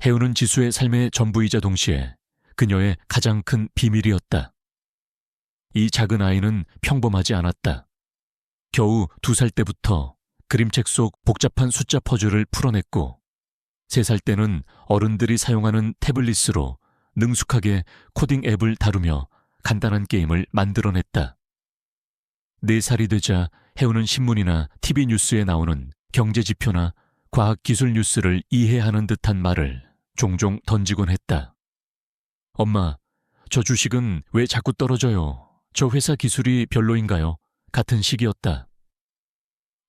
혜우는 지수의 삶의 전부이자 동시에 그녀의 가장 큰 비밀이었다. 이 작은 아이는 평범하지 않았다. 겨우 2살 때부터 그림책 속 복잡한 숫자 퍼즐을 풀어냈고 3살 때는 어른들이 사용하는 태블릿으로 능숙하게 코딩 앱을 다루며 간단한 게임을 만들어냈다. 4살이 되자 혜우는 신문이나 TV 뉴스에 나오는 경제 지표나 과학기술 뉴스를 이해하는 듯한 말을 종종 던지곤 했다. 엄마, 저 주식은 왜 자꾸 떨어져요? 저 회사 기술이 별로인가요? 같은 식이었다.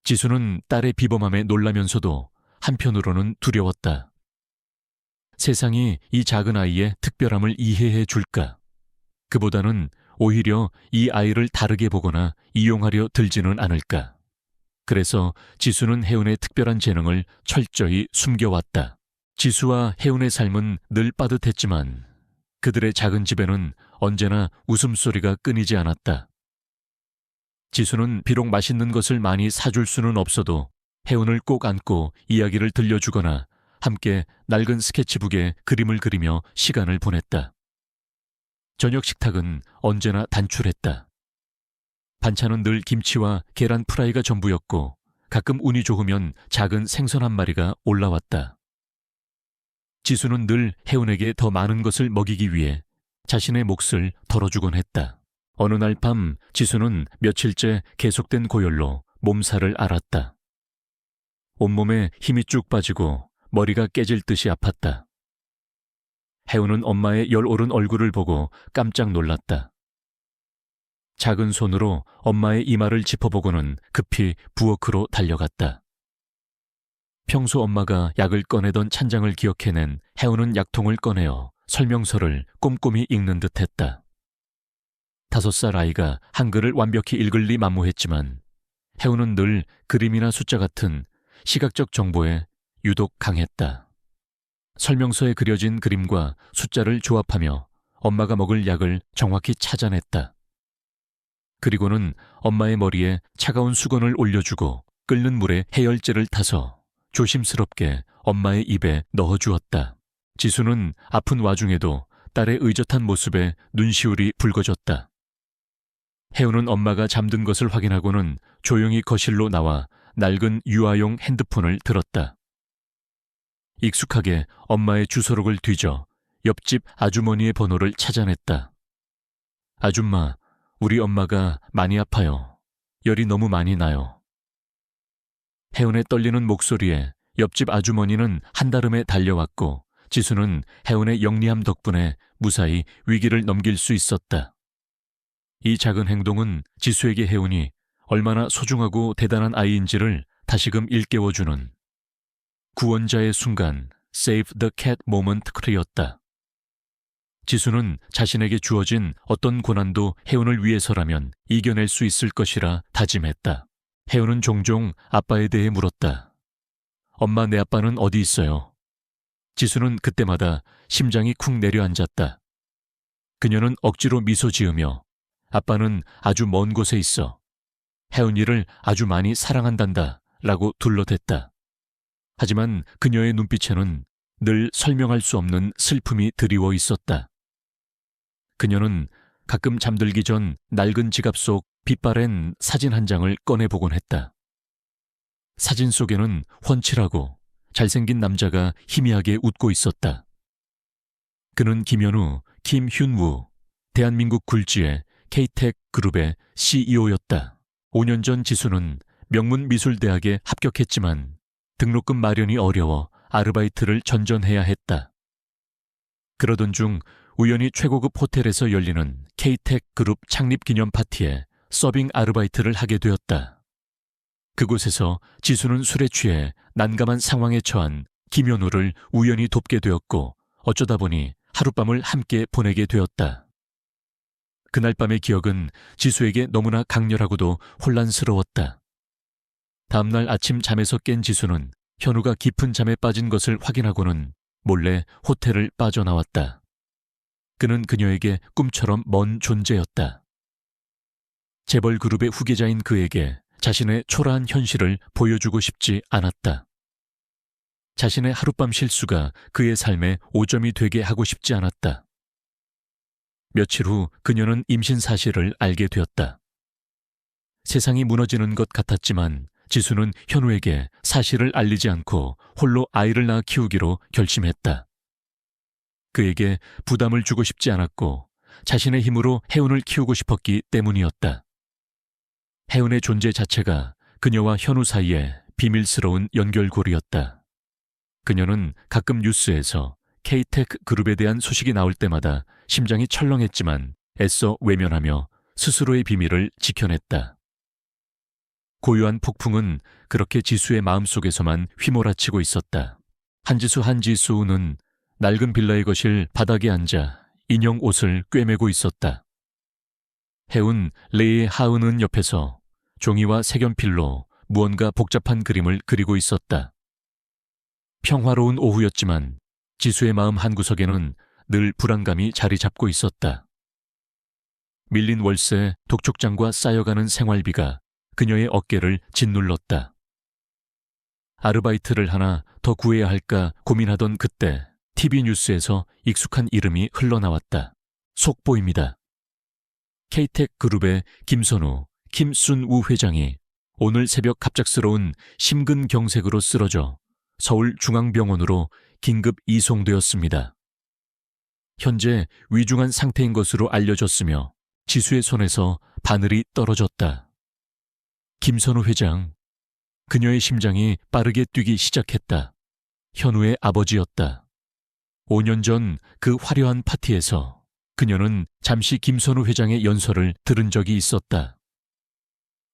지수는 딸의 비범함에 놀라면서도 한편으로는 두려웠다. 세상이 이 작은 아이의 특별함을 이해해 줄까? 그보다는 오히려 이 아이를 다르게 보거나 이용하려 들지는 않을까? 그래서 지수는 혜운의 특별한 재능을 철저히 숨겨왔다. 지수와 혜운의 삶은 늘 빠듯했지만 그들의 작은 집에는 언제나 웃음소리가 끊이지 않았다. 지수는 비록 맛있는 것을 많이 사줄 수는 없어도 혜운을 꼭 안고 이야기를 들려주거나 함께 낡은 스케치북에 그림을 그리며 시간을 보냈다. 저녁 식탁은 언제나 단출했다. 반찬은 늘 김치와 계란 프라이가 전부였고 가끔 운이 좋으면 작은 생선 한 마리가 올라왔다. 지수는 늘 혜운에게 더 많은 것을 먹이기 위해 자신의 몫을 덜어주곤 했다. 어느 날 밤 지수는 며칠째 계속된 고열로 몸살을 앓았다. 온몸에 힘이 쭉 빠지고 머리가 깨질 듯이 아팠다. 혜운은 엄마의 열오른 얼굴을 보고 깜짝 놀랐다. 작은 손으로 엄마의 이마를 짚어보고는 급히 부엌으로 달려갔다. 평소 엄마가 약을 꺼내던 찬장을 기억해낸 혜운은 약통을 꺼내어 설명서를 꼼꼼히 읽는 듯했다. 5살 아이가 한글을 완벽히 읽을 리 만무했지만 혜운은 늘 그림이나 숫자 같은 시각적 정보에 유독 강했다. 설명서에 그려진 그림과 숫자를 조합하며 엄마가 먹을 약을 정확히 찾아냈다. 그리고는 엄마의 머리에 차가운 수건을 올려주고 끓는 물에 해열제를 타서 조심스럽게 엄마의 입에 넣어주었다. 지수는 아픈 와중에도 딸의 의젓한 모습에 눈시울이 붉어졌다. 혜운은 엄마가 잠든 것을 확인하고는 조용히 거실로 나와 낡은 유아용 핸드폰을 들었다. 익숙하게 엄마의 주소록을 뒤져 옆집 아주머니의 번호를 찾아냈다. 아줌마, 우리 엄마가 많이 아파요. 열이 너무 많이 나요. 혜운의 떨리는 목소리에 옆집 아주머니는 한달음에 달려왔고 지수는 혜운의 영리함 덕분에 무사히 위기를 넘길 수 있었다. 이 작은 행동은 지수에게 혜운이 얼마나 소중하고 대단한 아이인지를 다시금 일깨워주는 구원자의 순간, Save the Cat Moment이었다. 지수는 자신에게 주어진 어떤 고난도 혜운을 위해서라면 이겨낼 수 있을 것이라 다짐했다. 혜운은 종종 아빠에 대해 물었다. 엄마, 내 아빠는 어디 있어요? 지수는 그때마다 심장이 쿵 내려앉았다. 그녀는 억지로 미소 지으며 아빠는 아주 먼 곳에 있어. 혜운이를 아주 많이 사랑한단다 라고 둘러댔다. 하지만 그녀의 눈빛에는 늘 설명할 수 없는 슬픔이 드리워 있었다. 그녀는 가끔 잠들기 전 낡은 지갑 속 빛바랜 사진 한 장을 꺼내보곤 했다. 사진 속에는 훤칠하고 잘생긴 남자가 희미하게 웃고 있었다. 그는 김현우, 김윤우, 대한민국 굴지의 K-Tech 그룹의 CEO였다. 5년 전 지수는 명문미술대학에 합격했지만 등록금 마련이 어려워 아르바이트를 전전해야 했다. 그러던 중 우연히 최고급 호텔에서 열리는 K-Tech 그룹 창립 기념 파티에 서빙 아르바이트를 하게 되었다. 그곳에서 지수는 술에 취해 난감한 상황에 처한 김현우를 우연히 돕게 되었고 어쩌다 보니 하룻밤을 함께 보내게 되었다. 그날 밤의 기억은 지수에게 너무나 강렬하고도 혼란스러웠다. 다음날 아침 잠에서 깬 지수는 현우가 깊은 잠에 빠진 것을 확인하고는 몰래 호텔을 빠져나왔다. 그는 그녀에게 꿈처럼 먼 존재였다. 재벌 그룹의 후계자인 그에게 자신의 초라한 현실을 보여주고 싶지 않았다. 자신의 하룻밤 실수가 그의 삶에 오점이 되게 하고 싶지 않았다. 며칠 후 그녀는 임신 사실을 알게 되었다. 세상이 무너지는 것 같았지만 지수는 현우에게 사실을 알리지 않고 홀로 아이를 낳아 키우기로 결심했다. 그에게 부담을 주고 싶지 않았고 자신의 힘으로 혜운을 키우고 싶었기 때문이었다. 혜운의 존재 자체가 그녀와 현우 사이에 비밀스러운 연결고리였다. 그녀는 가끔 뉴스에서 K-테크 그룹에 대한 소식이 나올 때마다 심장이 철렁했지만 애써 외면하며 스스로의 비밀을 지켜냈다. 고요한 폭풍은 그렇게 지수의 마음속에서만 휘몰아치고 있었다. 한지수는 낡은 빌라의 거실 바닥에 앉아 인형 옷을 꿰매고 있었다. 혜운 레이의 하은은 옆에서 종이와 색연필로 무언가 복잡한 그림을 그리고 있었다. 평화로운 오후였지만 지수의 마음 한구석에는 늘 불안감이 자리 잡고 있었다. 밀린 월세, 독촉장과 쌓여가는 생활비가 그녀의 어깨를 짓눌렀다. 아르바이트를 하나 더 구해야 할까 고민하던 그때 TV 뉴스에서 익숙한 이름이 흘러나왔다. 속보입니다. K-테크 그룹의 김선우, 김순우 회장이 오늘 새벽 갑작스러운 심근경색으로 쓰러져 서울중앙병원으로 긴급 이송되었습니다. 현재 위중한 상태인 것으로 알려졌으며 지수의 손에서 바늘이 떨어졌다. 김선우 회장, 그녀의 심장이 빠르게 뛰기 시작했다. 현우의 아버지였다. 5년 전 그 화려한 파티에서 그녀는 잠시 김선우 회장의 연설을 들은 적이 있었다.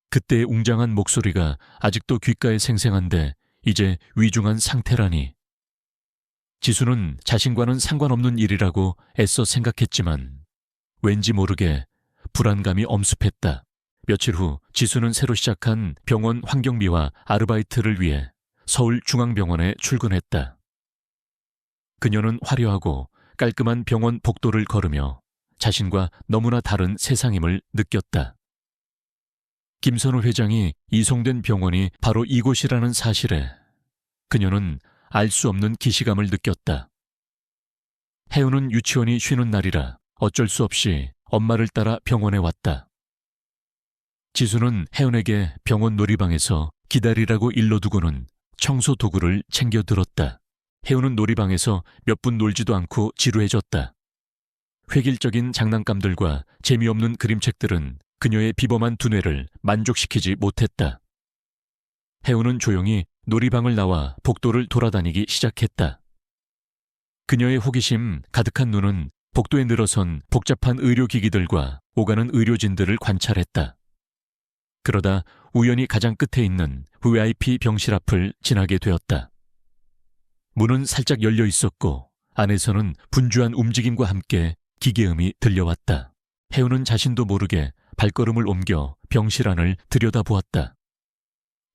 그때의 웅장한 목소리가 아직도 귓가에 생생한데 이제 위중한 상태라니. 지수는 자신과는 상관없는 일이라고 애써 생각했지만 왠지 모르게 불안감이 엄습했다. 며칠 후 지수는 새로 시작한 병원 환경비와 아르바이트를 위해 서울중앙병원에 출근했다. 그녀는 화려하고 깔끔한 병원 복도를 걸으며 자신과 너무나 다른 세상임을 느꼈다. 김선우 회장이 이송된 병원이 바로 이곳이라는 사실에 그녀는 알 수 없는 기시감을 느꼈다. 혜우는 유치원이 쉬는 날이라 어쩔 수 없이 엄마를 따라 병원에 왔다. 지수는 혜은에게 병원 놀이방에서 기다리라고 일러두고는 청소 도구를 챙겨 들었다. 혜은은 놀이방에서 몇 분 놀지도 않고 지루해졌다. 획일적인 장난감들과 재미없는 그림책들은 그녀의 비범한 두뇌를 만족시키지 못했다. 혜은은 조용히 놀이방을 나와 복도를 돌아다니기 시작했다. 그녀의 호기심 가득한 눈은 복도에 늘어선 복잡한 의료기기들과 오가는 의료진들을 관찰했다. 그러다 우연히 가장 끝에 있는 VIP 병실 앞을 지나게 되었다. 문은 살짝 열려 있었고 안에서는 분주한 움직임과 함께 기계음이 들려왔다. 혜우는 자신도 모르게 발걸음을 옮겨 병실 안을 들여다보았다.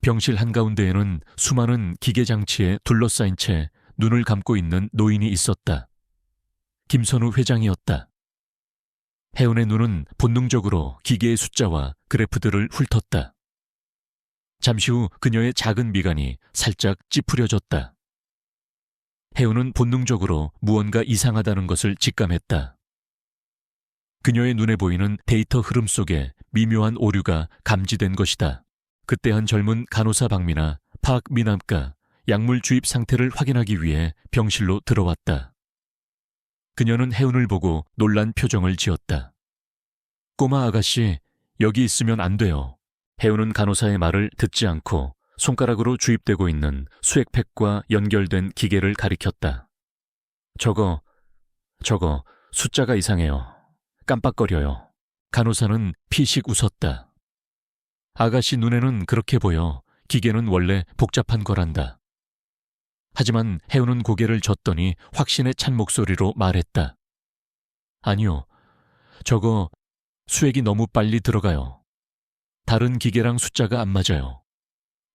병실 한가운데에는 수많은 기계장치에 둘러싸인 채 눈을 감고 있는 노인이 있었다. 김선우 회장이었다. 혜은의 눈은 본능적으로 기계의 숫자와 그래프들을 훑었다. 잠시 후 그녀의 작은 미간이 살짝 찌푸려졌다. 혜은은 본능적으로 무언가 이상하다는 것을 직감했다. 그녀의 눈에 보이는 데이터 흐름 속에 미묘한 오류가 감지된 것이다. 그때 한 젊은 간호사 박미나 파악미남과 약물 주입 상태를 확인하기 위해 병실로 들어왔다. 그녀는 혜은을 보고 놀란 표정을 지었다. 꼬마 아가씨, 여기 있으면 안 돼요. 혜은은 간호사의 말을 듣지 않고 손가락으로 주입되고 있는 수액팩과 연결된 기계를 가리켰다. 저거, 숫자가 이상해요. 깜빡거려요. 간호사는 피식 웃었다. 아가씨 눈에는 그렇게 보여. 기계는 원래 복잡한 거란다. 하지만 혜은은 고개를 젓더니 확신에 찬 목소리로 말했다. 아니요, 저거 수액이 너무 빨리 들어가요. 다른 기계랑 숫자가 안 맞아요.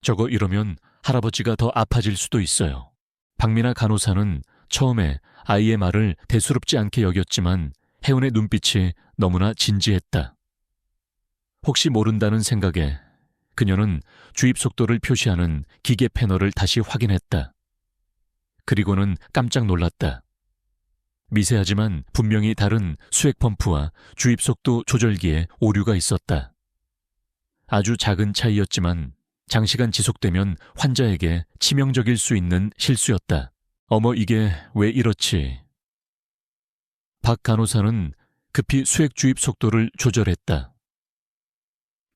저거 이러면 할아버지가 더 아파질 수도 있어요. 박미나 간호사는 처음에 아이의 말을 대수롭지 않게 여겼지만 혜은의 눈빛이 너무나 진지했다. 혹시 모른다는 생각에 그녀는 주입 속도를 표시하는 기계 패널을 다시 확인했다. 그리고는 깜짝 놀랐다. 미세하지만 분명히 다른 수액 펌프와 주입 속도 조절기에 오류가 있었다. 아주 작은 차이였지만 장시간 지속되면 환자에게 치명적일 수 있는 실수였다. 어머, 이게 왜 이렇지? 박 간호사는 급히 수액 주입 속도를 조절했다.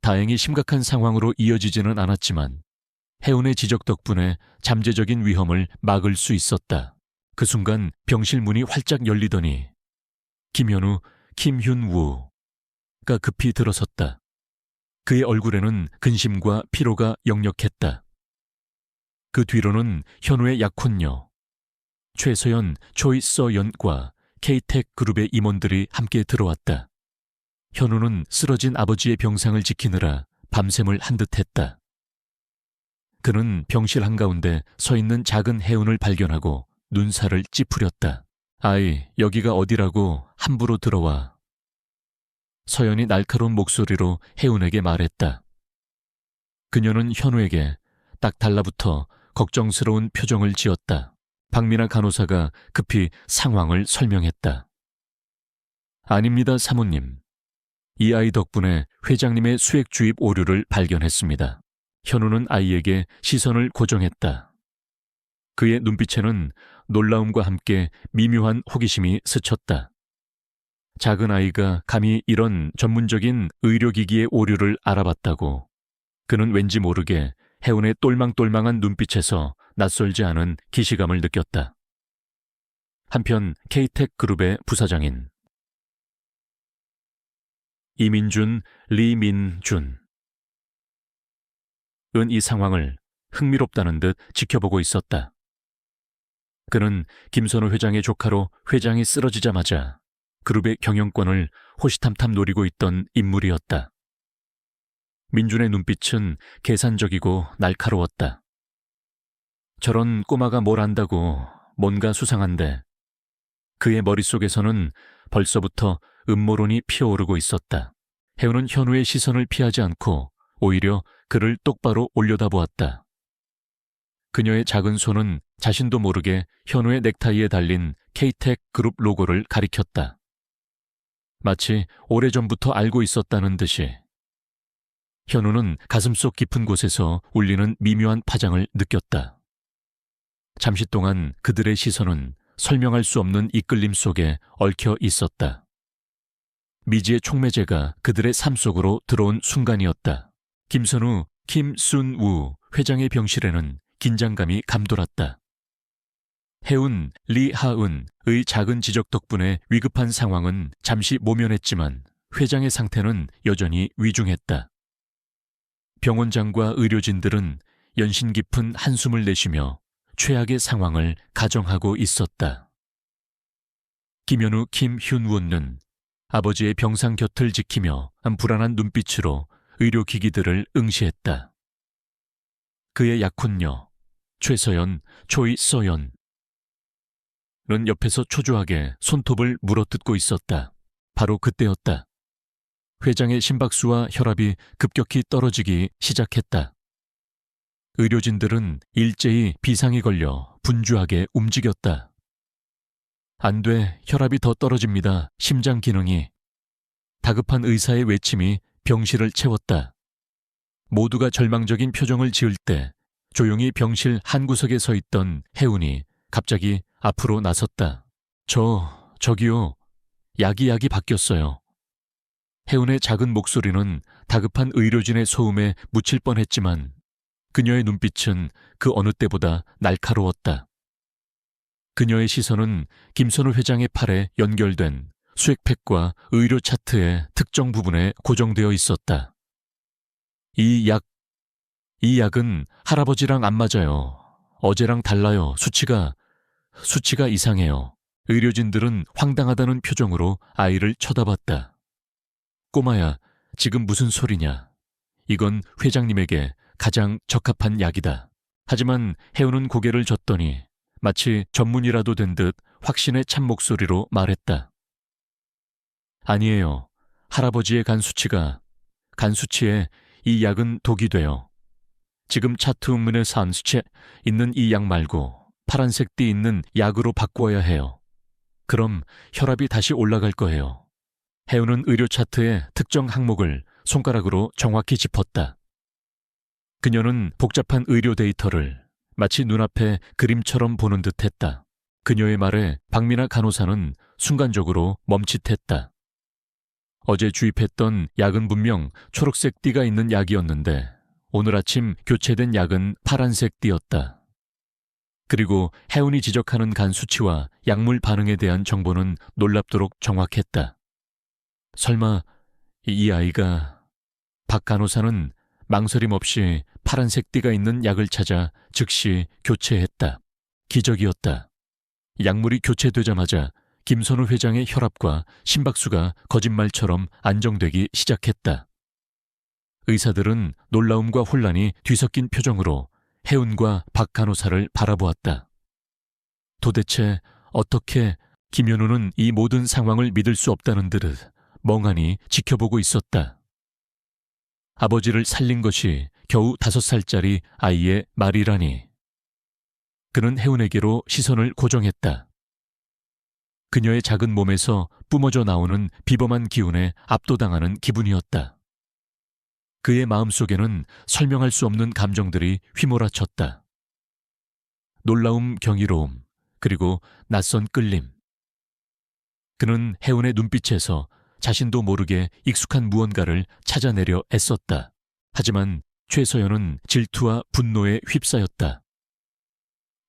다행히 심각한 상황으로 이어지지는 않았지만 혜운의 지적 덕분에 잠재적인 위험을 막을 수 있었다. 그 순간 병실 문이 활짝 열리더니 김현우, 김윤우가 급히 들어섰다. 그의 얼굴에는 근심과 피로가 역력했다. 그 뒤로는 현우의 약혼녀, 최서연, 조이서연과 K텍 그룹의 임원들이 함께 들어왔다. 현우는 쓰러진 아버지의 병상을 지키느라 밤샘을 한 듯했다. 그는 병실 한가운데 서 있는 작은 혜운을 발견하고 눈살을 찌푸렸다. 아이, 여기가 어디라고 함부로 들어와. 서연이 날카로운 목소리로 혜운에게 말했다. 그녀는 현우에게 딱 달라붙어 걱정스러운 표정을 지었다. 박민아 간호사가 급히 상황을 설명했다. 아닙니다, 사모님. 이 아이 덕분에 회장님의 수액 주입 오류를 발견했습니다. 현우는 아이에게 시선을 고정했다. 그의 눈빛에는 놀라움과 함께 미묘한 호기심이 스쳤다. 작은 아이가 감히 이런 전문적인 의료기기의 오류를 알아봤다고. 그는 왠지 모르게 혜운의 똘망똘망한 눈빛에서 낯설지 않은 기시감을 느꼈다. 한편 K텍 그룹의 부사장인 이민준, 리민준 은 이 상황을 흥미롭다는 듯 지켜보고 있었다. 그는 김선호 회장의 조카로 회장이 쓰러지자마자 그룹의 경영권을 호시탐탐 노리고 있던 인물이었다. 민준의 눈빛은 계산적이고 날카로웠다. 저런 꼬마가 뭘 안다고 뭔가 수상한데 그의 머릿속에서는 벌써부터 음모론이 피어오르고 있었다. 혜우는 현우의 시선을 피하지 않고 오히려 그를 똑바로 올려다보았다. 그녀의 작은 손은 자신도 모르게 현우의 넥타이에 달린 K텍 그룹 로고를 가리켰다. 마치 오래전부터 알고 있었다는 듯이. 현우는 가슴속 깊은 곳에서 울리는 미묘한 파장을 느꼈다. 잠시 동안 그들의 시선은 설명할 수 없는 이끌림 속에 얽혀 있었다. 미지의 촉매제가 그들의 삶 속으로 들어온 순간이었다. 김선우, 김순우 회장의 병실에는 긴장감이 감돌았다. 혜운, 리하은의 작은 지적 덕분에 위급한 상황은 잠시 모면했지만 회장의 상태는 여전히 위중했다. 병원장과 의료진들은 연신 깊은 한숨을 내쉬며 최악의 상황을 가정하고 있었다. 김현우, 김윤우는 아버지의 병상 곁을 지키며 불안한 눈빛으로 의료기기들을 응시했다. 그의 약혼녀 최서연, 조이서연은 옆에서 초조하게 손톱을 물어뜯고 있었다. 바로 그때였다. 회장의 심박수와 혈압이 급격히 떨어지기 시작했다. 의료진들은 일제히 비상이 걸려 분주하게 움직였다. 안 돼, 혈압이 더 떨어집니다. 심장 기능이. 다급한 의사의 외침이 병실을 채웠다. 모두가 절망적인 표정을 지을 때 조용히 병실 한 구석에 서 있던 혜운이 갑자기 앞으로 나섰다. 저기요. 약이 바뀌었어요. 혜운의 작은 목소리는 다급한 의료진의 소음에 묻힐 뻔했지만 그녀의 눈빛은 그 어느 때보다 날카로웠다. 그녀의 시선은 김선우 회장의 팔에 연결된 수액팩과 의료 차트의 특정 부분에 고정되어 있었다. 이 약은 할아버지랑 안 맞아요. 어제랑 달라요. 수치가 이상해요. 의료진들은 황당하다는 표정으로 아이를 쳐다봤다. 꼬마야, 지금 무슨 소리냐. 이건 회장님에게 가장 적합한 약이다. 하지만 혜우는 고개를 젓더니 마치 전문이라도 된 듯 확신에 찬 목소리로 말했다. 아니에요. 할아버지의 간 수치에 이 약은 독이 돼요. 지금 차트 음문에 산 수치에 있는 이 약 말고 파란색 띠 있는 약으로 바꾸어야 해요. 그럼 혈압이 다시 올라갈 거예요. 혜우는 의료 차트의 특정 항목을 손가락으로 정확히 짚었다. 그녀는 복잡한 의료 데이터를 마치 눈앞에 그림처럼 보는 듯했다. 그녀의 말에 박미나 간호사는 순간적으로 멈칫했다. 어제 주입했던 약은 분명 초록색 띠가 있는 약이었는데 오늘 아침 교체된 약은 파란색 띠였다. 그리고 혜운이 지적하는 간 수치와 약물 반응에 대한 정보는 놀랍도록 정확했다. 설마 이 아이가... 박 간호사는 망설임 없이 파란색 띠가 있는 약을 찾아 즉시 교체했다. 기적이었다. 약물이 교체되자마자 김선우 회장의 혈압과 심박수가 거짓말처럼 안정되기 시작했다. 의사들은 놀라움과 혼란이 뒤섞인 표정으로 혜운과 박 간호사를 바라보았다. 도대체 어떻게 김현우는 이 모든 상황을 믿을 수 없다는 듯 멍하니 지켜보고 있었다. 아버지를 살린 것이 겨우 5살짜리 아이의 말이라니. 그는 혜운에게로 시선을 고정했다. 그녀의 작은 몸에서 뿜어져 나오는 비범한 기운에 압도당하는 기분이었다. 그의 마음속에는 설명할 수 없는 감정들이 휘몰아쳤다. 놀라움, 경이로움, 그리고 낯선 끌림. 그는 혜운의 눈빛에서 자신도 모르게 익숙한 무언가를 찾아내려 애썼다. 하지만 최서연은 질투와 분노에 휩싸였다.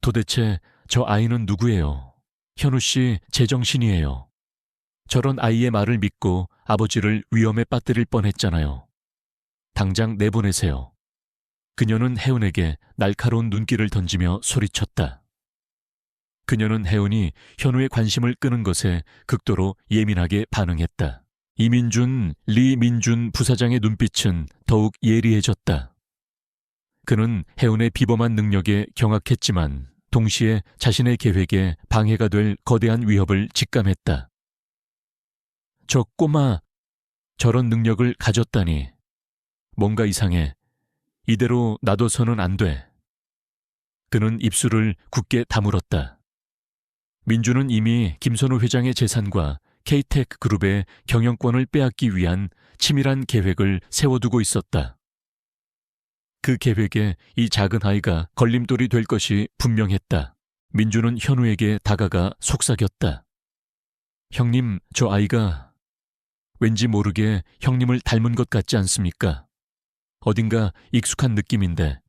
도대체 저 아이는 누구예요? 현우 씨 제정신이에요. 저런 아이의 말을 믿고 아버지를 위험에 빠뜨릴 뻔했잖아요. 당장 내보내세요. 그녀는 혜운에게 날카로운 눈길을 던지며 소리쳤다. 그녀는 혜운이 현우의 관심을 끄는 것에 극도로 예민하게 반응했다. 이민준, 리민준 부사장의 눈빛은 더욱 예리해졌다. 그는 혜운의 비범한 능력에 경악했지만 동시에 자신의 계획에 방해가 될 거대한 위협을 직감했다. 저 꼬마, 저런 능력을 가졌다니. 뭔가 이상해. 이대로 놔둬서는 안 돼. 그는 입술을 굳게 다물었다. 민주는 이미 김선우 회장의 재산과 K-테크 그룹의 경영권을 빼앗기 위한 치밀한 계획을 세워두고 있었다. 그 계획에 이 작은 아이가 걸림돌이 될 것이 분명했다. 민주는 현우에게 다가가 속삭였다. 형님, 저 아이가 왠지 모르게 형님을 닮은 것 같지 않습니까? 어딘가 익숙한 느낌인데.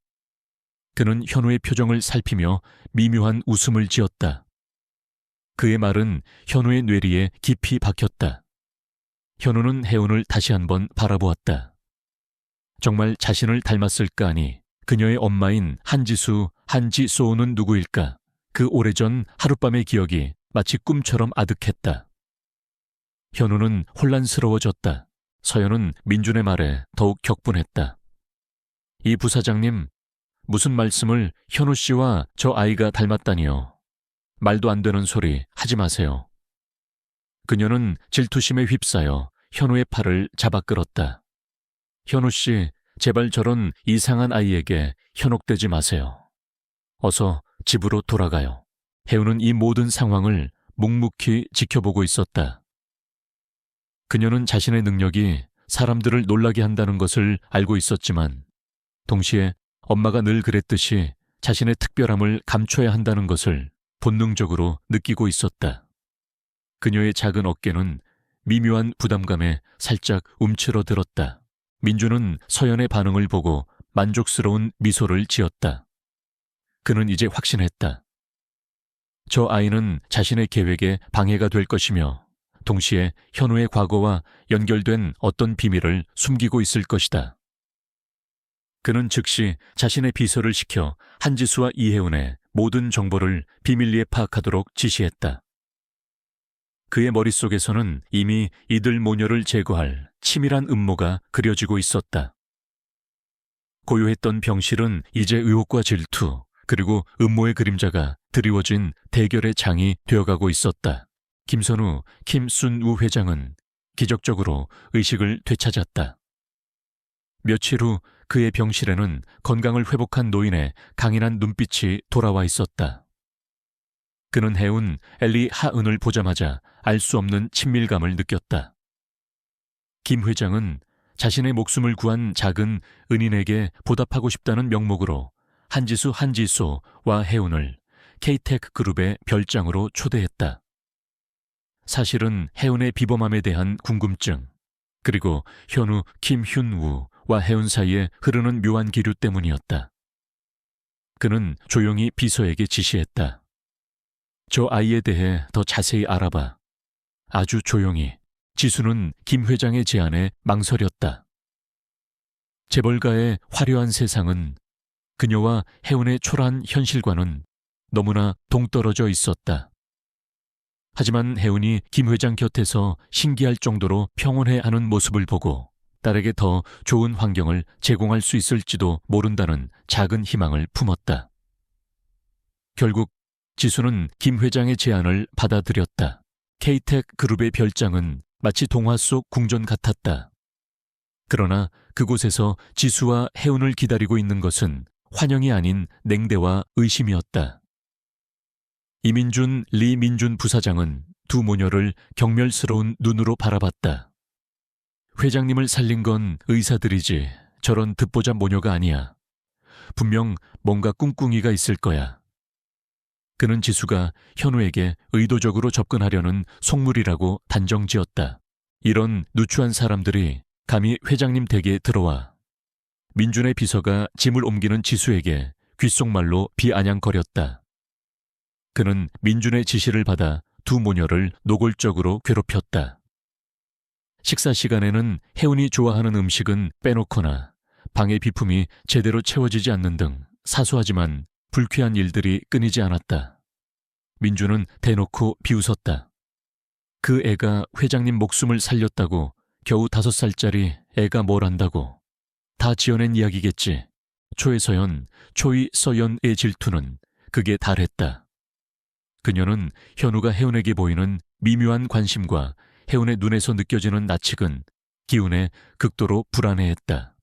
그는 현우의 표정을 살피며 미묘한 웃음을 지었다. 그의 말은 현우의 뇌리에 깊이 박혔다. 현우는 혜운을 다시 한번 바라보았다. 정말 자신을 닮았을까 하니 그녀의 엄마인 한지수, 한지소우는 누구일까? 그 오래전 하룻밤의 기억이 마치 꿈처럼 아득했다. 현우는 혼란스러워졌다. 서연은 민준의 말에 더욱 격분했다. 이 부사장님, 무슨 말씀을 현우 씨와 저 아이가 닮았다니요. 말도 안 되는 소리 하지 마세요. 그녀는 질투심에 휩싸여 현우의 팔을 잡아 끌었다. 현우 씨, 제발 저런 이상한 아이에게 현혹되지 마세요. 어서 집으로 돌아가요. 혜우는 이 모든 상황을 묵묵히 지켜보고 있었다. 그녀는 자신의 능력이 사람들을 놀라게 한다는 것을 알고 있었지만 동시에 엄마가 늘 그랬듯이 자신의 특별함을 감춰야 한다는 것을 본능적으로 느끼고 있었다. 그녀의 작은 어깨는 미묘한 부담감에 살짝 움츠러들었다. 민주는 서연의 반응을 보고 만족스러운 미소를 지었다. 그는 이제 확신했다. 저 아이는 자신의 계획에 방해가 될 것이며 동시에 현우의 과거와 연결된 어떤 비밀을 숨기고 있을 것이다. 그는 즉시 자신의 비서를 시켜 한지수와 이혜운의 모든 정보를 비밀리에 파악하도록 지시했다. 그의 머릿속에서는 이미 이들 모녀를 제거할 치밀한 음모가 그려지고 있었다. 고요했던 병실은 이제 의혹과 질투, 그리고 음모의 그림자가 드리워진 대결의 장이 되어가고 있었다. 김선우, 김순우 회장은 기적적으로 의식을 되찾았다. 며칠 후 그의 병실에는 건강을 회복한 노인의 강인한 눈빛이 돌아와 있었다. 그는 해운 엘리 하은을 보자마자 알 수 없는 친밀감을 느꼈다. 김 회장은 자신의 목숨을 구한 작은 은인에게 보답하고 싶다는 명목으로 한지수와 해운을 K테크 그룹의 별장으로 초대했다. 사실은 해운의 비범함에 대한 궁금증, 그리고 현우 김훈우와 해운 사이에 흐르는 묘한 기류 때문이었다. 그는 조용히 비서에게 지시했다. 저 아이에 대해 더 자세히 알아봐. 아주 조용히. 지수는 김 회장의 제안에 망설였다. 재벌가의 화려한 세상은 그녀와 해운의 초라한 현실과는 너무나 동떨어져 있었다. 하지만 해운이 김 회장 곁에서 신기할 정도로 평온해하는 모습을 보고 딸에게 더 좋은 환경을 제공할 수 있을지도 모른다는 작은 희망을 품었다. 결국 지수는 김 회장의 제안을 받아들였다. K테크 그룹의 별장은 마치 동화 속 궁전 같았다. 그러나 그곳에서 지수와 해운을 기다리고 있는 것은 환영이 아닌 냉대와 의심이었다. 이민준, 리민준 부사장은 두 모녀를 경멸스러운 눈으로 바라봤다. 회장님을 살린 건 의사들이지 저런 듣보잡 모녀가 아니야. 분명 뭔가 꿍꿍이가 있을 거야. 그는 지수가 현우에게 의도적으로 접근하려는 속물이라고 단정지었다. 이런 누추한 사람들이 감히 회장님 댁에 들어와 민준의 비서가 짐을 옮기는 지수에게 귓속말로 비아냥거렸다. 그는 민준의 지시를 받아 두 모녀를 노골적으로 괴롭혔다. 식사 시간에는 해운이 좋아하는 음식은 빼놓거나 방의 비품이 제대로 채워지지 않는 등 사소하지만 불쾌한 일들이 끊이지 않았다. 민주는 대놓고 비웃었다. 그 애가 회장님 목숨을 살렸다고 겨우 5살짜리 애가 뭘 안다고. 다 지어낸 이야기겠지. 초에서연, 초이 서연의 질투는 극에 달했다. 그녀는 현우가 해운에게 보이는 미묘한 관심과 해운의 눈에서 느껴지는 낯익은 기운에 극도로 불안해했다.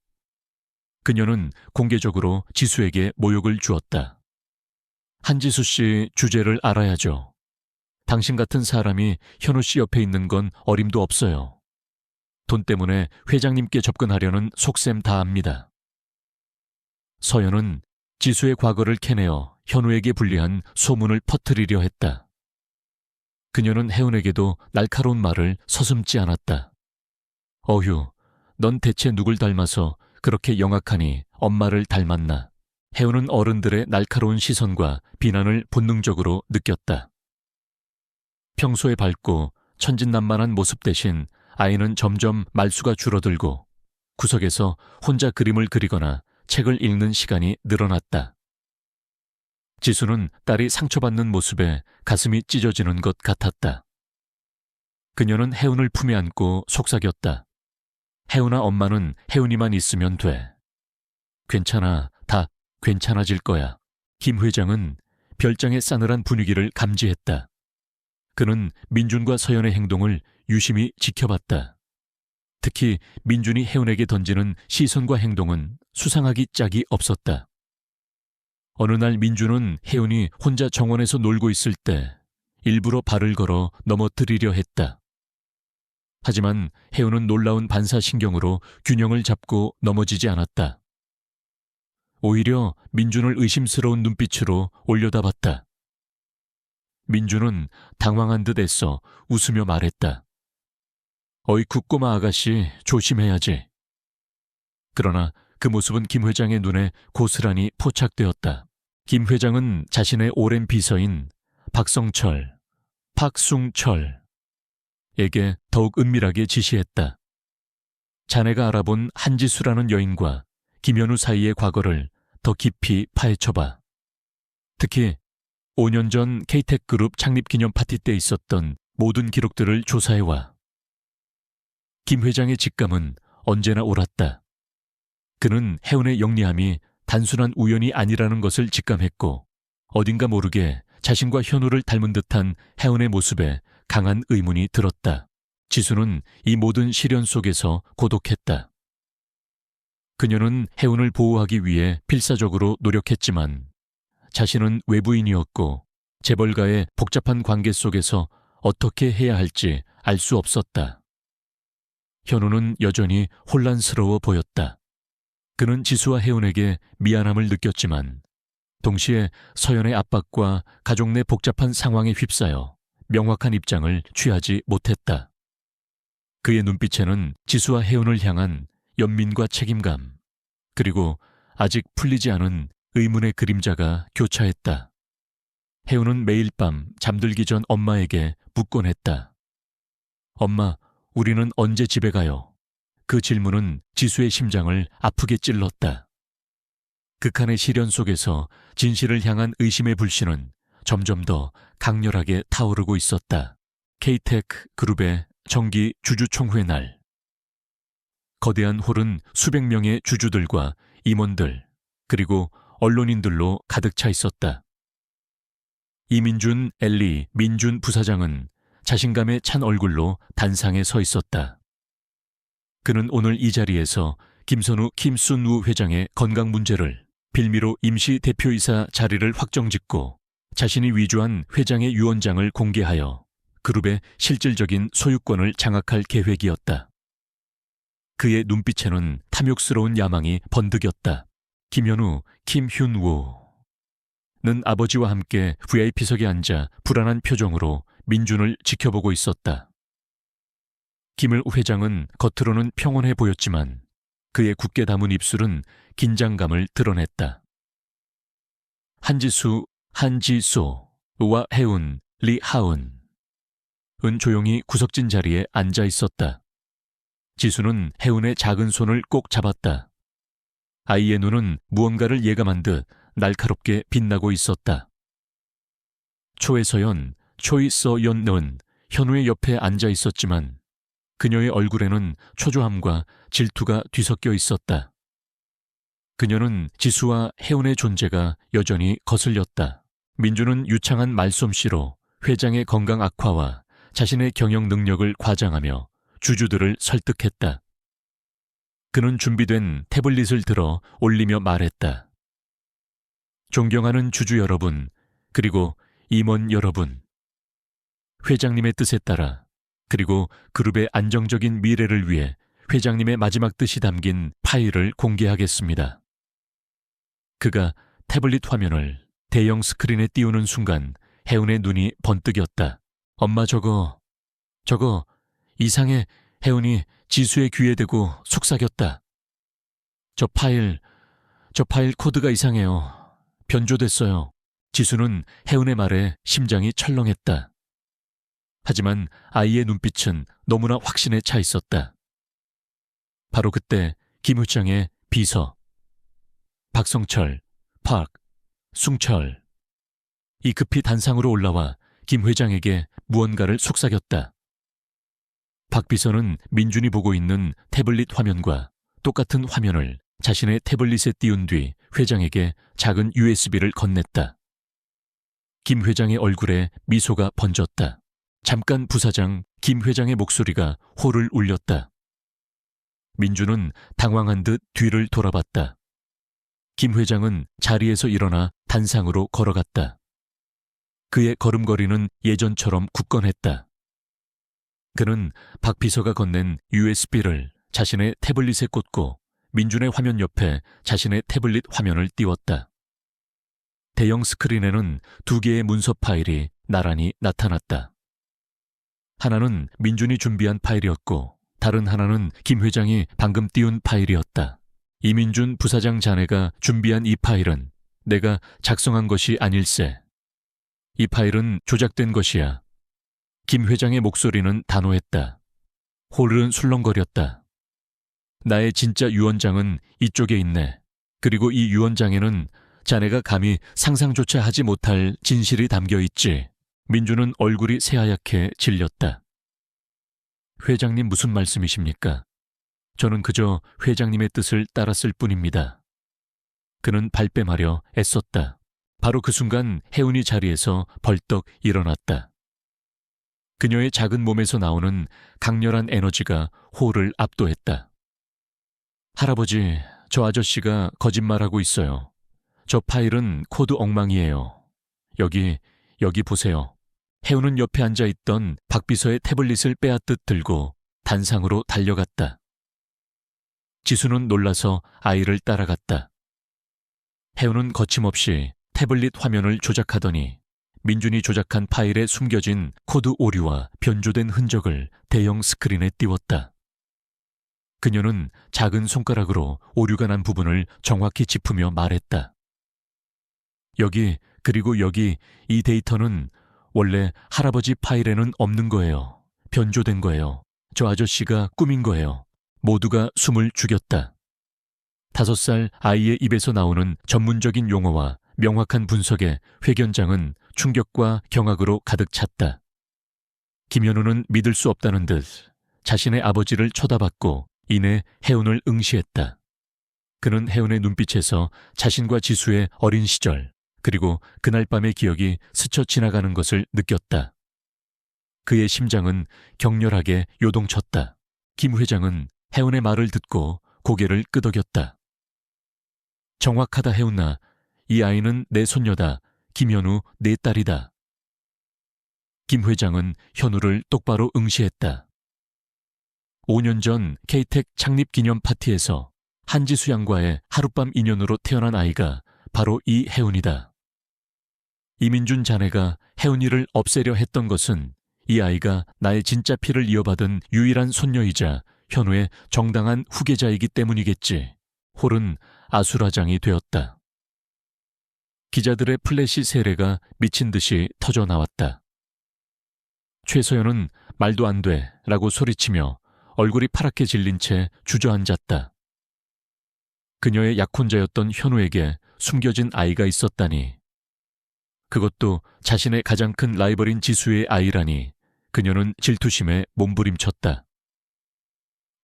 그녀는 공개적으로 지수에게 모욕을 주었다. 한지수 씨 주제를 알아야죠. 당신 같은 사람이 현우 씨 옆에 있는 건 어림도 없어요. 돈 때문에 회장님께 접근하려는 속셈 다 압니다. 서연은 지수의 과거를 캐내어 현우에게 불리한 소문을 퍼뜨리려 했다. 그녀는 해운에게도 날카로운 말을 서슴지 않았다. 어휴, 넌 대체 누굴 닮아서 그렇게 영악하니 엄마를 닮았나. 해운은 어른들의 날카로운 시선과 비난을 본능적으로 느꼈다. 평소에 밝고 천진난만한 모습 대신 아이는 점점 말수가 줄어들고 구석에서 혼자 그림을 그리거나 책을 읽는 시간이 늘어났다. 지수는 딸이 상처받는 모습에 가슴이 찢어지는 것 같았다. 그녀는 해운을 품에 안고 속삭였다. 해운아, 엄마는 해운이만 있으면 돼. 괜찮아, 다 괜찮아질 거야. 김 회장은 별장의 싸늘한 분위기를 감지했다. 그는 민준과 서연의 행동을 유심히 지켜봤다. 특히 민준이 해운에게 던지는 시선과 행동은 수상하기 짝이 없었다. 어느 날 민준은 해운이 혼자 정원에서 놀고 있을 때 일부러 발을 걸어 넘어뜨리려 했다. 하지만 해운은 놀라운 반사신경으로 균형을 잡고 넘어지지 않았다. 오히려 민준을 의심스러운 눈빛으로 올려다봤다. 민준은 당황한 듯 애써 웃으며 말했다. 어이쿠 꼬마 아가씨, 조심해야지. 그러나 그 모습은 김 회장의 눈에 고스란히 포착되었다. 김 회장은 자신의 오랜 비서인 박성철, 박숭철에게 더욱 은밀하게 지시했다. 자네가 알아본 한지수라는 여인과 김현우 사이의 과거를 더 깊이 파헤쳐봐. 특히 5년 전 K테크 그룹 창립 기념 파티 때 있었던 모든 기록들을 조사해와. 김 회장의 직감은 언제나 옳았다. 그는 해운의 영리함이 단순한 우연이 아니라는 것을 직감했고 어딘가 모르게 자신과 현우를 닮은 듯한 해운의 모습에 강한 의문이 들었다. 지수는 이 모든 시련 속에서 고독했다. 그녀는 해운을 보호하기 위해 필사적으로 노력했지만 자신은 외부인이었고 재벌가의 복잡한 관계 속에서 어떻게 해야 할지 알 수 없었다. 현우는 여전히 혼란스러워 보였다. 그는 지수와 혜운에게 미안함을 느꼈지만 동시에 서연의 압박과 가족 내 복잡한 상황에 휩싸여 명확한 입장을 취하지 못했다. 그의 눈빛에는 지수와 혜운을 향한 연민과 책임감, 그리고 아직 풀리지 않은 의문의 그림자가 교차했다. 혜운은 매일 밤 잠들기 전 엄마에게 묻곤 했다. 엄마, 우리는 언제 집에 가요? 그 질문은 지수의 심장을 아프게 찔렀다. 극한의 시련 속에서 진실을 향한 의심의 불씨는 점점 더 강렬하게 타오르고 있었다. K-테크 그룹의 정기 주주총회 날. 거대한 홀은 수백 명의 주주들과 임원들, 그리고 언론인들로 가득 차 있었다. 이민준 엘리 민준 부사장은 자신감에 찬 얼굴로 단상에 서 있었다. 그는 오늘 이 자리에서 김선우 김순우 회장의 건강 문제를 빌미로 임시 대표이사 자리를 확정짓고 자신이 위조한 회장의 유언장을 공개하여 그룹의 실질적인 소유권을 장악할 계획이었다. 그의 눈빛에는 탐욕스러운 야망이 번득였다. 김현우, 김훈우는 아버지와 함께 VIP석에 앉아 불안한 표정으로 민준을 지켜보고 있었다. 김을 회장은 겉으로는 평온해 보였지만 그의 굳게 담은 입술은 긴장감을 드러냈다. 한지수와 혜운, 리하은은 조용히 구석진 자리에 앉아 있었다. 지수는 혜운의 작은 손을 꼭 잡았다. 아이의 눈은 무언가를 예감한 듯 날카롭게 빛나고 있었다. 초에서연, 초이서연은 현우의 옆에 앉아 있었지만 그녀의 얼굴에는 초조함과 질투가 뒤섞여 있었다. 그녀는 지수와 혜운의 존재가 여전히 거슬렸다. 민주는 유창한 말솜씨로 회장의 건강 악화와 자신의 경영 능력을 과장하며 주주들을 설득했다. 그는 준비된 태블릿을 들어 올리며 말했다. 존경하는 주주 여러분, 그리고 임원 여러분. 회장님의 뜻에 따라, 그리고 그룹의 안정적인 미래를 위해 회장님의 마지막 뜻이 담긴 파일을 공개하겠습니다. 그가 태블릿 화면을 대형 스크린에 띄우는 순간 혜운의 눈이 번뜩였다. 엄마, 저거 이상해. 혜운이 지수의 귀에 대고 속삭였다. 저 파일 코드가 이상해요. 변조됐어요. 지수는 혜운의 말에 심장이 철렁했다. 하지만 아이의 눈빛은 너무나 확신에 차 있었다. 바로 그때 김 회장의 비서 박성철, 숭철이 급히 단상으로 올라와 김 회장에게 무언가를 속삭였다. 박 비서는 민준이 보고 있는 태블릿 화면과 똑같은 화면을 자신의 태블릿에 띄운 뒤 회장에게 작은 USB를 건넸다. 김 회장의 얼굴에 미소가 번졌다. 잠깐 부사장 김 회장의 목소리가 호를 울렸다. 민준은 당황한 듯 뒤를 돌아봤다. 김 회장은 자리에서 일어나 단상으로 걸어갔다. 그의 걸음걸이는 예전처럼 굳건했다. 그는 박 비서가 건넨 USB를 자신의 태블릿에 꽂고 민준의 화면 옆에 자신의 태블릿 화면을 띄웠다. 대형 스크린에는 2개의 문서 파일이 나란히 나타났다. 하나는 민준이 준비한 파일이었고 다른 하나는 김 회장이 방금 띄운 파일이었다. 이민준 부사장 자네가 준비한 이 파일은 내가 작성한 것이 아닐세. 이 파일은 조작된 것이야. 김 회장의 목소리는 단호했다. 홀은 술렁거렸다. 나의 진짜 유언장은 이쪽에 있네. 그리고 이 유언장에는 자네가 감히 상상조차 하지 못할 진실이 담겨 있지. 민주는 얼굴이 새하얗게 질렸다. 회장님 무슨 말씀이십니까? 저는 그저 회장님의 뜻을 따랐을 뿐입니다. 그는 발뺌하려 애썼다. 바로 그 순간 혜운이 자리에서 벌떡 일어났다. 그녀의 작은 몸에서 나오는 강렬한 에너지가 홀을 압도했다. 할아버지, 저 아저씨가 거짓말하고 있어요. 저 파일은 코드 엉망이에요. 여기 여기 보세요. 혜우는 옆에 앉아있던 박 비서의 태블릿을 빼앗듯 들고 단상으로 달려갔다. 지수는 놀라서 아이를 따라갔다. 혜우는 거침없이 태블릿 화면을 조작하더니 민준이 조작한 파일에 숨겨진 코드 오류와 변조된 흔적을 대형 스크린에 띄웠다. 그녀는 작은 손가락으로 오류가 난 부분을 정확히 짚으며 말했다. 여기, 그리고 여기 이 데이터는 원래 할아버지 파일에는 없는 거예요. 변조된 거예요. 저 아저씨가 꾸민 거예요. 모두가 숨을 죽였다. 5살 아이의 입에서 나오는 전문적인 용어와 명확한 분석에 회견장은 충격과 경악으로 가득 찼다. 김현우는 믿을 수 없다는 듯 자신의 아버지를 쳐다봤고 이내 혜운을 응시했다. 그는 혜운의 눈빛에서 자신과 지수의 어린 시절 그리고 그날 밤의 기억이 스쳐 지나가는 것을 느꼈다. 그의 심장은 격렬하게 요동쳤다. 김 회장은 혜운의 말을 듣고 고개를 끄덕였다. 정확하다 혜운아. 이 아이는 내 손녀다. 김현우 내 딸이다. 김 회장은 현우를 똑바로 응시했다. 5년 전 K텍 창립 기념 파티에서 한지수 양과의 하룻밤 인연으로 태어난 아이가 바로 이 혜운이다. 이민준 자네가 혜운이를 없애려 했던 것은 이 아이가 나의 진짜 피를 이어받은 유일한 손녀이자 현우의 정당한 후계자이기 때문이겠지. 홀은 아수라장이 되었다. 기자들의 플래시 세례가 미친 듯이 터져 나왔다. 최서연은 말도 안 돼 라고 소리치며 얼굴이 파랗게 질린 채 주저앉았다. 그녀의 약혼자였던 현우에게 숨겨진 아이가 있었다니. 그것도 자신의 가장 큰 라이벌인 지수의 아이라니 그녀는 질투심에 몸부림쳤다.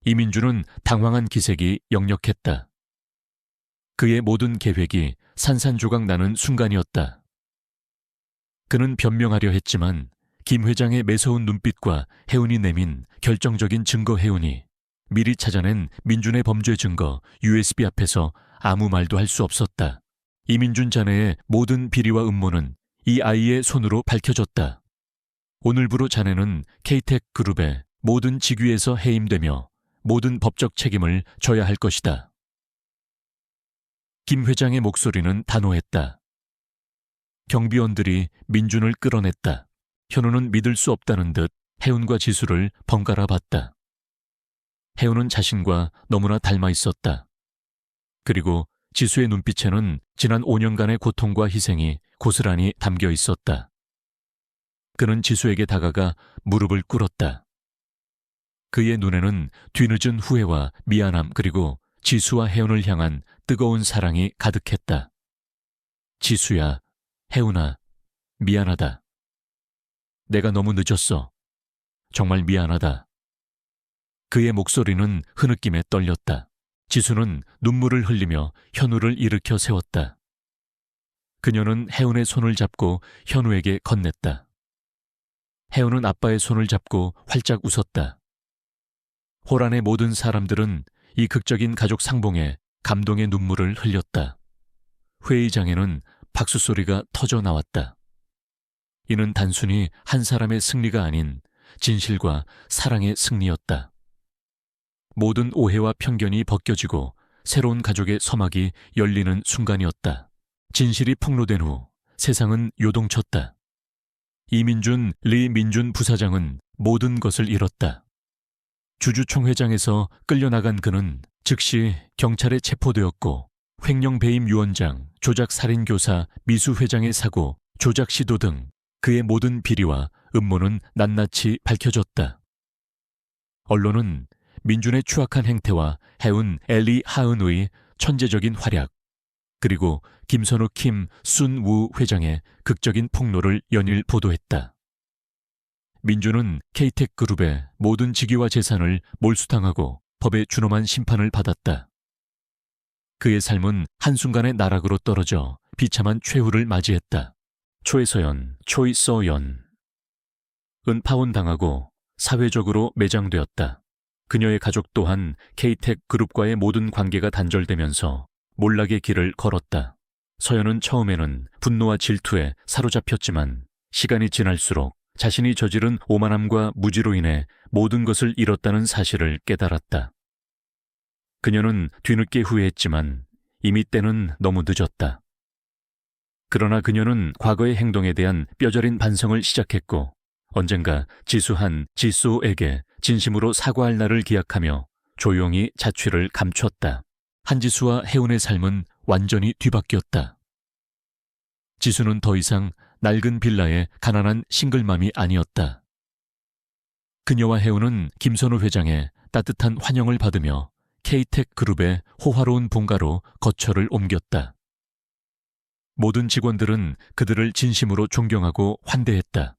이민주는 당황한 기색이 역력했다. 그의 모든 계획이 산산조각 나는 순간이었다. 그는 변명하려 했지만 김 회장의 매서운 눈빛과 혜운이 내민 결정적인 증거 혜운이 미리 찾아낸 민준의 범죄 증거 USB 앞에서 아무 말도 할 수 없었다. 이민준 자네의 모든 비리와 음모는 이 아이의 손으로 밝혀졌다. 오늘부로 자네는 K텍 그룹의 모든 직위에서 해임되며 모든 법적 책임을 져야 할 것이다. 김 회장의 목소리는 단호했다. 경비원들이 민준을 끌어냈다. 현우는 믿을 수 없다는 듯 혜운과 지수를 번갈아 봤다. 혜운은 자신과 너무나 닮아 있었다. 그리고 지수의 눈빛에는 지난 5년간의 고통과 희생이 고스란히 담겨 있었다. 그는 지수에게 다가가 무릎을 꿇었다. 그의 눈에는 뒤늦은 후회와 미안함 그리고 지수와 혜운을 향한 뜨거운 사랑이 가득했다. 지수야, 혜운아, 미안하다. 내가 너무 늦었어. 정말 미안하다. 그의 목소리는 흐느낌에 떨렸다. 지수는 눈물을 흘리며 현우를 일으켜 세웠다. 그녀는 혜운의 손을 잡고 현우에게 건넸다. 혜운은 아빠의 손을 잡고 활짝 웃었다. 홀 안의 모든 사람들은 이 극적인 가족 상봉에 감동의 눈물을 흘렸다. 회의장에는 박수 소리가 터져 나왔다. 이는 단순히 한 사람의 승리가 아닌 진실과 사랑의 승리였다. 모든 오해와 편견이 벗겨지고 새로운 가족의 서막이 열리는 순간이었다. 진실이 폭로된 후 세상은 요동쳤다. 이민준, 리민준 부사장은 모든 것을 잃었다. 주주총회장에서 끌려나간 그는 즉시 경찰에 체포되었고 횡령 배임 유언장, 조작 살인교사, 미수회장의 사고, 조작 시도 등 그의 모든 비리와 음모는 낱낱이 밝혀졌다. 언론은 민준의 추악한 행태와 혜운, 엘리 하은우의 천재적인 활약, 그리고 김선우 킴, 순우 회장의 극적인 폭로를 연일 보도했다. 민준은 K텍 그룹의 모든 직위와 재산을 몰수당하고 법에 준엄한 심판을 받았다. 그의 삶은 한순간의 나락으로 떨어져 비참한 최후를 맞이했다. 최서연, 초이서연 은 파혼당하고 사회적으로 매장되었다. 그녀의 가족 또한 K텍 그룹과의 모든 관계가 단절되면서 몰락의 길을 걸었다. 서연은 처음에는 분노와 질투에 사로잡혔지만 시간이 지날수록 자신이 저지른 오만함과 무지로 인해 모든 것을 잃었다는 사실을 깨달았다. 그녀는 뒤늦게 후회했지만 이미 때는 너무 늦었다. 그러나 그녀는 과거의 행동에 대한 뼈저린 반성을 시작했고 언젠가 지수에게 진심으로 사과할 날을 기약하며 조용히 자취를 감췄다. 한지수와 혜운의 삶은 완전히 뒤바뀌었다. 지수는 더 이상 낡은 빌라의 가난한 싱글맘이 아니었다. 그녀와 혜운은 김선우 회장의 따뜻한 환영을 받으며 K텍 그룹의 호화로운 본가로 거처를 옮겼다. 모든 직원들은 그들을 진심으로 존경하고 환대했다.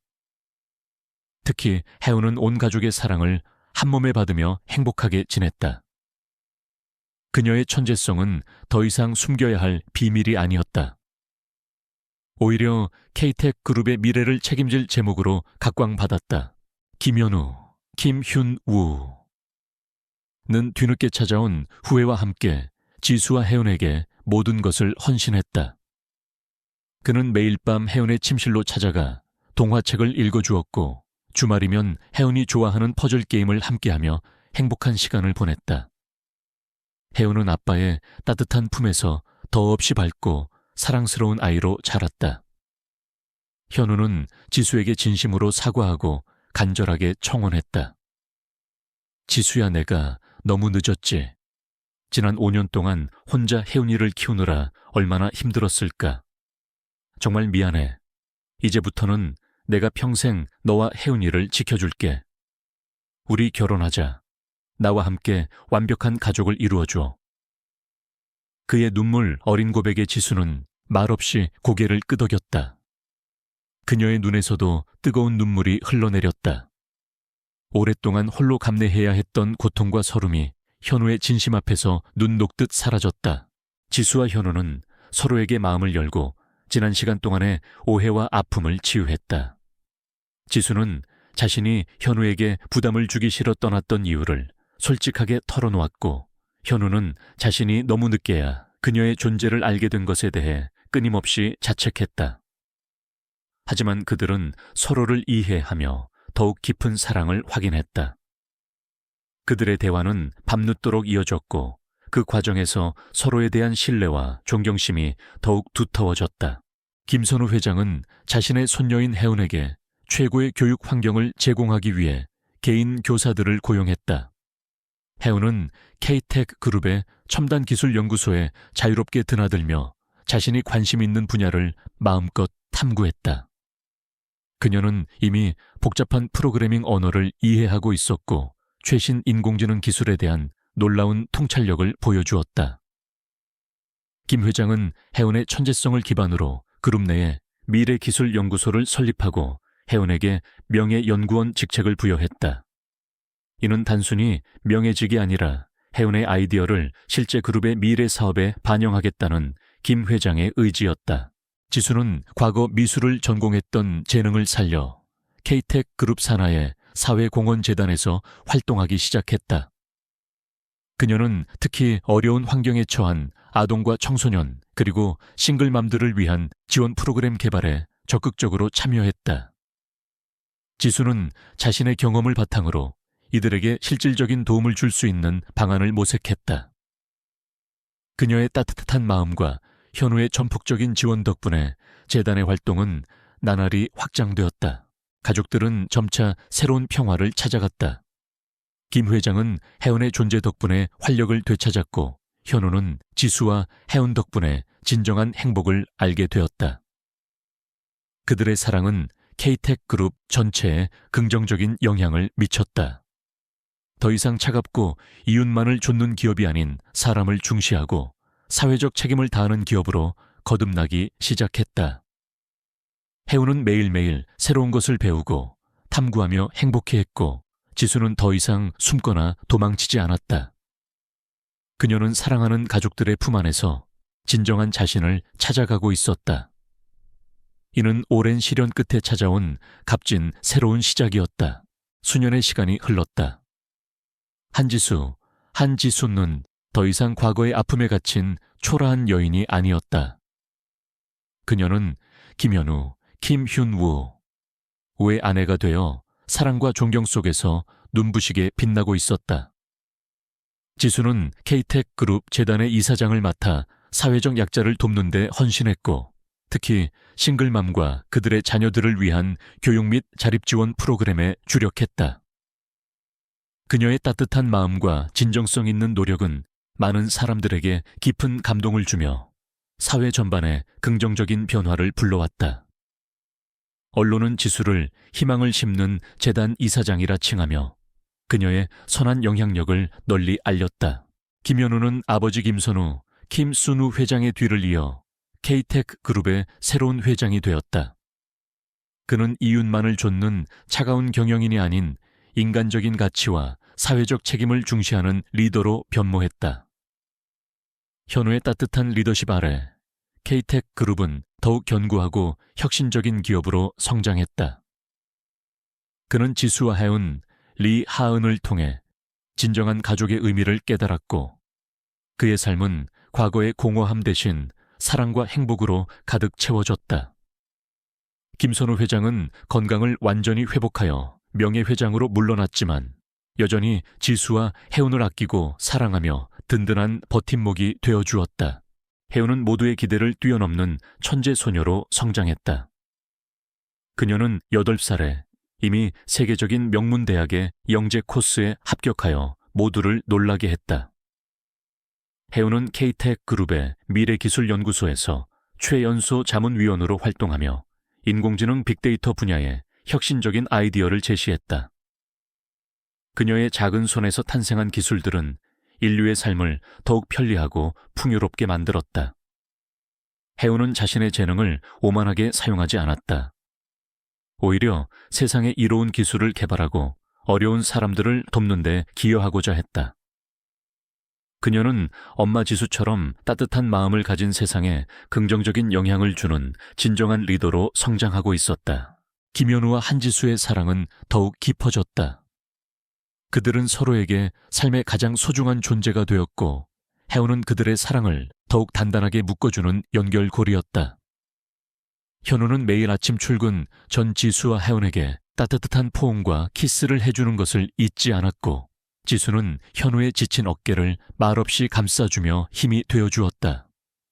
특히 혜운은 온 가족의 사랑을 한몸에 받으며 행복하게 지냈다. 그녀의 천재성은 더 이상 숨겨야 할 비밀이 아니었다. 오히려 K텍 그룹의 미래를 책임질 제목으로 각광받았다. 김현우, 김훈우는 뒤늦게 찾아온 후회와 함께 지수와 혜운에게 모든 것을 헌신했다. 그는 매일 밤 혜운의 침실로 찾아가 동화책을 읽어주었고 주말이면 혜운이 좋아하는 퍼즐 게임을 함께하며 행복한 시간을 보냈다. 혜운은 아빠의 따뜻한 품에서 더없이 밝고 사랑스러운 아이로 자랐다. 현우는 지수에게 진심으로 사과하고 간절하게 청혼했다. 지수야, 내가 너무 늦었지. 지난 5년 동안 혼자 혜운이를 키우느라 얼마나 힘들었을까. 정말 미안해. 이제부터는 내가 평생 너와 혜운이를 지켜줄게. 우리 결혼하자. 나와 함께 완벽한 가족을 이루어줘. 그의 눈물 어린 고백에 지수는 말없이 고개를 끄덕였다. 그녀의 눈에서도 뜨거운 눈물이 흘러내렸다. 오랫동안 홀로 감내해야 했던 고통과 서름이 현우의 진심 앞에서 눈 녹듯 사라졌다. 지수와 현우는 서로에게 마음을 열고 지난 시간 동안의 오해와 아픔을 치유했다. 지수는 자신이 현우에게 부담을 주기 싫어 떠났던 이유를 솔직하게 털어놓았고 현우는 자신이 너무 늦게야 그녀의 존재를 알게 된 것에 대해 끊임없이 자책했다. 하지만 그들은 서로를 이해하며 더욱 깊은 사랑을 확인했다. 그들의 대화는 밤늦도록 이어졌고 그 과정에서 서로에 대한 신뢰와 존경심이 더욱 두터워졌다. 김선우 회장은 자신의 손녀인 혜운에게 최고의 교육 환경을 제공하기 위해 개인 교사들을 고용했다. 혜운은 K텍 그룹의 첨단 기술 연구소에 자유롭게 드나들며 자신이 관심 있는 분야를 마음껏 탐구했다. 그녀는 이미 복잡한 프로그래밍 언어를 이해하고 있었고 최신 인공지능 기술에 대한 놀라운 통찰력을 보여주었다. 김 회장은 혜운의 천재성을 기반으로 그룹 내에 미래기술연구소를 설립하고 혜운에게 명예연구원 직책을 부여했다. 이는 단순히 명예직이 아니라 혜운의 아이디어를 실제 그룹의 미래 사업에 반영하겠다는 김 회장의 의지였다. 지수는 과거 미술을 전공했던 재능을 살려 K텍 그룹 산하의 사회공헌재단에서 활동하기 시작했다. 그녀는 특히 어려운 환경에 처한 아동과 청소년 그리고 싱글맘들을 위한 지원 프로그램 개발에 적극적으로 참여했다. 지수는 자신의 경험을 바탕으로 이들에게 실질적인 도움을 줄 수 있는 방안을 모색했다. 그녀의 따뜻한 마음과 현우의 전폭적인 지원 덕분에 재단의 활동은 나날이 확장되었다. 가족들은 점차 새로운 평화를 찾아갔다. 김 회장은 혜운의 존재 덕분에 활력을 되찾았고 현우는 지수와 혜운 덕분에 진정한 행복을 알게 되었다. 그들의 사랑은 K텍 그룹 전체에 긍정적인 영향을 미쳤다. 더 이상 차갑고 이윤만을 좇는 기업이 아닌 사람을 중시하고 사회적 책임을 다하는 기업으로 거듭나기 시작했다. 혜운은 매일매일 새로운 것을 배우고 탐구하며 행복해했고 지수는 더 이상 숨거나 도망치지 않았다. 그녀는 사랑하는 가족들의 품 안에서 진정한 자신을 찾아가고 있었다. 이는 오랜 시련 끝에 찾아온 값진 새로운 시작이었다. 수년의 시간이 흘렀다. 한지수는 더 이상 과거의 아픔에 갇힌 초라한 여인이 아니었다. 그녀는 김현우, 김훈우, 왜 아내가 되어 사랑과 존경 속에서 눈부시게 빛나고 있었다. 지수는 K-TEC 그룹 재단의 이사장을 맡아 사회적 약자를 돕는 데 헌신했고, 특히 싱글맘과 그들의 자녀들을 위한 교육 및 자립지원 프로그램에 주력했다. 그녀의 따뜻한 마음과 진정성 있는 노력은 많은 사람들에게 깊은 감동을 주며 사회 전반에 긍정적인 변화를 불러왔다. 언론은 지수를 희망을 심는 재단 이사장이라 칭하며 그녀의 선한 영향력을 널리 알렸다. 김현우는 아버지 김선우, 김순우 회장의 뒤를 이어 K-TEC 그룹의 새로운 회장이 되었다. 그는 이윤만을 좇는 차가운 경영인이 아닌 인간적인 가치와 사회적 책임을 중시하는 리더로 변모했다. 현우의 따뜻한 리더십 아래 K-TEC 그룹은 더욱 견고하고 혁신적인 기업으로 성장했다. 그는 지수와 해운, 리 하은을 통해 진정한 가족의 의미를 깨달았고, 그의 삶은 과거의 공허함 대신 사랑과 행복으로 가득 채워졌다. 김선우 회장은 건강을 완전히 회복하여 명예회장으로 물러났지만 여전히 지수와 해운을 아끼고 사랑하며 든든한 버팀목이 되어주었다. 해운은 모두의 기대를 뛰어넘는 천재 소녀로 성장했다. 그녀는 8살에 이미 세계적인 명문 대학의 영재 코스에 합격하여 모두를 놀라게 했다. 해운은 K-TEC 그룹의 미래기술연구소에서 최연소 자문위원으로 활동하며 인공지능 빅데이터 분야에 혁신적인 아이디어를 제시했다. 그녀의 작은 손에서 탄생한 기술들은 인류의 삶을 더욱 편리하고 풍요롭게 만들었다. 해운은 자신의 재능을 오만하게 사용하지 않았다. 오히려 세상에 이로운 기술을 개발하고 어려운 사람들을 돕는 데 기여하고자 했다. 그녀는 엄마 지수처럼 따뜻한 마음을 가진 세상에 긍정적인 영향을 주는 진정한 리더로 성장하고 있었다. 김현우와 한지수의 사랑은 더욱 깊어졌다. 그들은 서로에게 삶의 가장 소중한 존재가 되었고, 해운은 그들의 사랑을 더욱 단단하게 묶어주는 연결고리였다. 현우는 매일 아침 출근 전 지수와 해운에게 따뜻한 포옹과 키스를 해주는 것을 잊지 않았고, 지수는 현우의 지친 어깨를 말없이 감싸주며 힘이 되어주었다.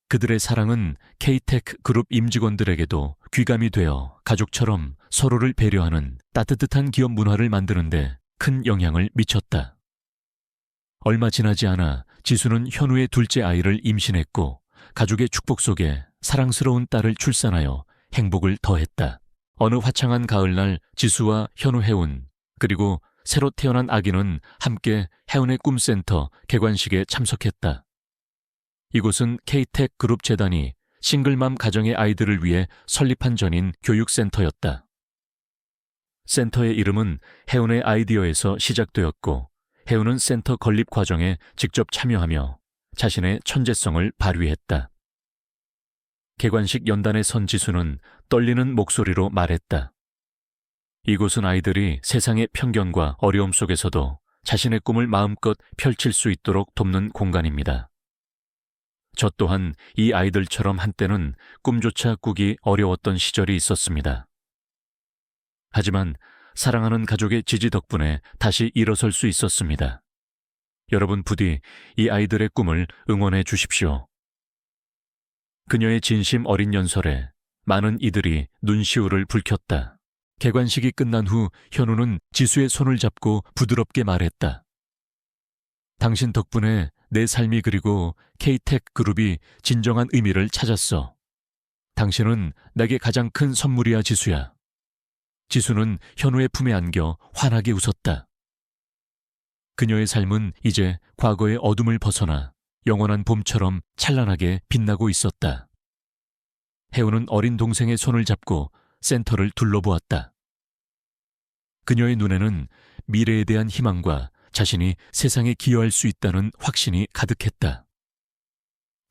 그들의 사랑은 K-TEC 그룹 임직원들에게도 귀감이 되어 가족처럼 서로를 배려하는 따뜻한 기업 문화를 만드는데 큰 영향을 미쳤다. 얼마 지나지 않아 지수는 현우의 둘째 아이를 임신했고, 가족의 축복 속에 사랑스러운 딸을 출산하여 행복을 더했다. 어느 화창한 가을날 지수와 현우, 해운, 그리고 새로 태어난 아기는 함께 해운의 꿈센터 개관식에 참석했다. 이곳은 K-TEC 그룹 재단이 싱글맘 가정의 아이들을 위해 설립한 전인 교육센터였다. 센터의 이름은 해운의 아이디어에서 시작되었고, 해운은 센터 건립 과정에 직접 참여하며 자신의 천재성을 발휘했다. 개관식 연단에 선 지수는 떨리는 목소리로 말했다. 이곳은 아이들이 세상의 편견과 어려움 속에서도 자신의 꿈을 마음껏 펼칠 수 있도록 돕는 공간입니다. 저 또한 이 아이들처럼 한때는 꿈조차 꾸기 어려웠던 시절이 있었습니다. 하지만 사랑하는 가족의 지지 덕분에 다시 일어설 수 있었습니다. 여러분 부디 이 아이들의 꿈을 응원해 주십시오. 그녀의 진심 어린 연설에 많은 이들이 눈시울을 붉혔다. 개관식이 끝난 후 현우는 지수의 손을 잡고 부드럽게 말했다. 당신 덕분에 내 삶이 그리고 K-TEC 그룹이 진정한 의미를 찾았어. 당신은 내게 가장 큰 선물이야, 지수야. 지수는 현우의 품에 안겨 환하게 웃었다. 그녀의 삶은 이제 과거의 어둠을 벗어나 영원한 봄처럼 찬란하게 빛나고 있었다. 해운은 어린 동생의 손을 잡고 센터를 둘러보았다. 그녀의 눈에는 미래에 대한 희망과 자신이 세상에 기여할 수 있다는 확신이 가득했다.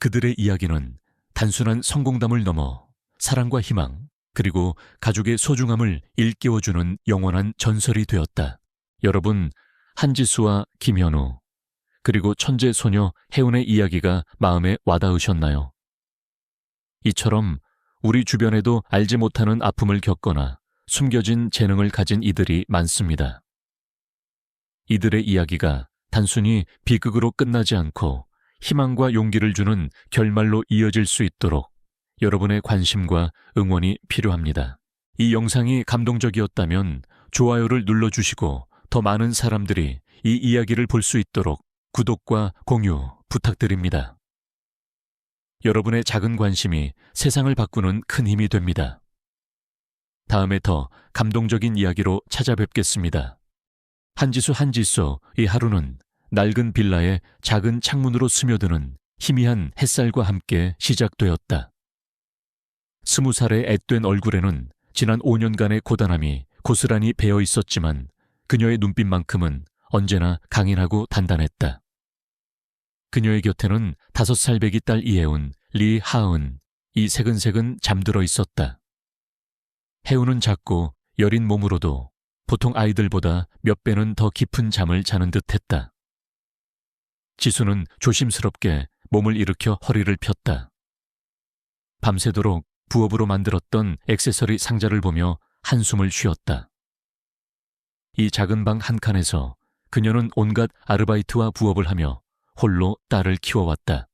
그들의 이야기는 단순한 성공담을 넘어 사랑과 희망, 그리고 가족의 소중함을 일깨워주는 영원한 전설이 되었다. 여러분, 한지수와 김현우, 그리고 천재 소녀 해운의 이야기가 마음에 와닿으셨나요? 이처럼 우리 주변에도 알지 못하는 아픔을 겪거나 숨겨진 재능을 가진 이들이 많습니다. 이들의 이야기가 단순히 비극으로 끝나지 않고 희망과 용기를 주는 결말로 이어질 수 있도록 여러분의 관심과 응원이 필요합니다. 이 영상이 감동적이었다면 좋아요를 눌러주시고 더 많은 사람들이 이 이야기를 볼 수 있도록 구독과 공유 부탁드립니다. 여러분의 작은 관심이 세상을 바꾸는 큰 힘이 됩니다. 다음에 더 감동적인 이야기로 찾아뵙겠습니다. 한지수 이 하루는 낡은 빌라의 작은 창문으로 스며드는 희미한 햇살과 함께 시작되었다. 20살의 앳된 얼굴에는 지난 5년간의 고단함이 고스란히 배어 있었지만 그녀의 눈빛만큼은 언제나 강인하고 단단했다. 그녀의 곁에는 5살배기 딸 이혜운, 리하은, 이 새근새근 잠들어 있었다. 혜운은 작고 여린 몸으로도 보통 아이들보다 몇 배는 더 깊은 잠을 자는 듯했다. 지수는 조심스럽게 몸을 일으켜 허리를 폈다. 밤새도록 부업으로 만들었던 액세서리 상자를 보며 한숨을 쉬었다. 이 작은 방 한 칸에서 그녀는 온갖 아르바이트와 부업을 하며 홀로 딸을 키워왔다.